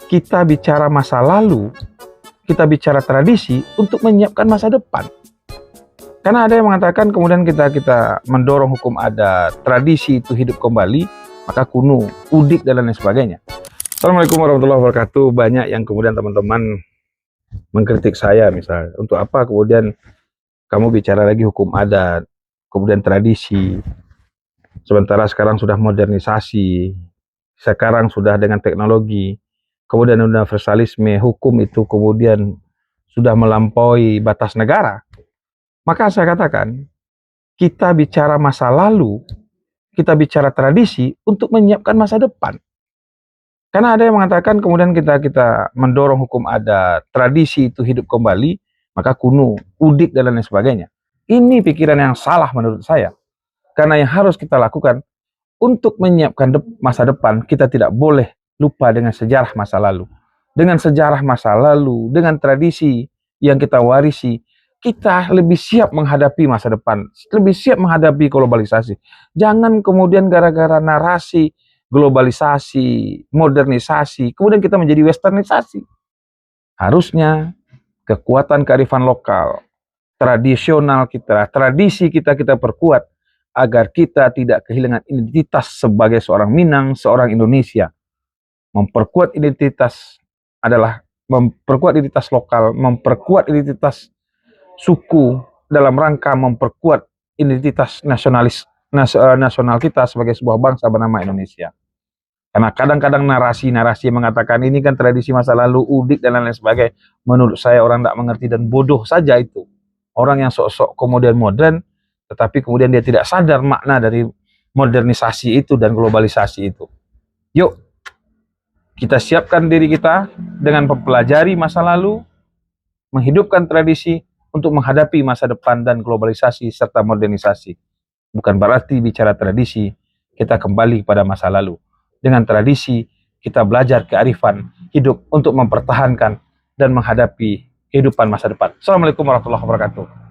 kita bicara masa lalu, kita bicara tradisi untuk menyiapkan masa depan. Karena ada yang mengatakan kemudian kita mendorong hukum adat, tradisi itu hidup kembali, maka kuno, udik dan lain sebagainya. Assalamualaikum warahmatullahi wabarakatuh. Banyak yang kemudian teman-teman mengkritik saya misalnya, untuk apa kemudian kamu bicara lagi hukum adat, kemudian tradisi, sementara sekarang sudah modernisasi, sekarang sudah dengan teknologi, kemudian universalisme, hukum itu kemudian sudah melampaui batas negara. Maka saya katakan, kita bicara masa lalu, kita bicara tradisi untuk menyiapkan masa depan. Karena ada yang mengatakan kemudian kita mendorong hukum adat, tradisi itu hidup kembali, maka kuno, udik dan lain sebagainya. Ini pikiran yang salah menurut saya. Karena yang harus kita lakukan untuk menyiapkan masa depan, kita tidak boleh lupa dengan sejarah masa lalu. Dengan sejarah masa lalu, dengan tradisi yang kita warisi, kita lebih siap menghadapi masa depan, lebih siap menghadapi globalisasi. Jangan kemudian gara-gara narasi globalisasi, modernisasi, kemudian kita menjadi westernisasi. Harusnya kekuatan kearifan lokal, tradisional kita, tradisi kita perkuat, agar kita tidak kehilangan identitas sebagai seorang Minang, seorang Indonesia. Memperkuat identitas adalah memperkuat identitas lokal, memperkuat identitas suku dalam rangka memperkuat identitas nasional kita sebagai sebuah bangsa bernama Indonesia. Karena kadang-kadang narasi-narasi mengatakan ini kan tradisi masa lalu, udik dan lain-lain sebagainya. Menurut saya orang tidak mengerti dan bodoh saja itu. Orang yang sok-sok kemudian modern, tetapi kemudian dia tidak sadar makna dari modernisasi itu dan globalisasi itu. Yuk, kita siapkan diri kita dengan mempelajari masa lalu, menghidupkan tradisi untuk menghadapi masa depan dan globalisasi serta modernisasi. Bukan berarti bicara tradisi, kita kembali pada masa lalu. Dengan tradisi, kita belajar kearifan hidup untuk mempertahankan dan menghadapi kehidupan masa depan. Assalamualaikum warahmatullahi wabarakatuh.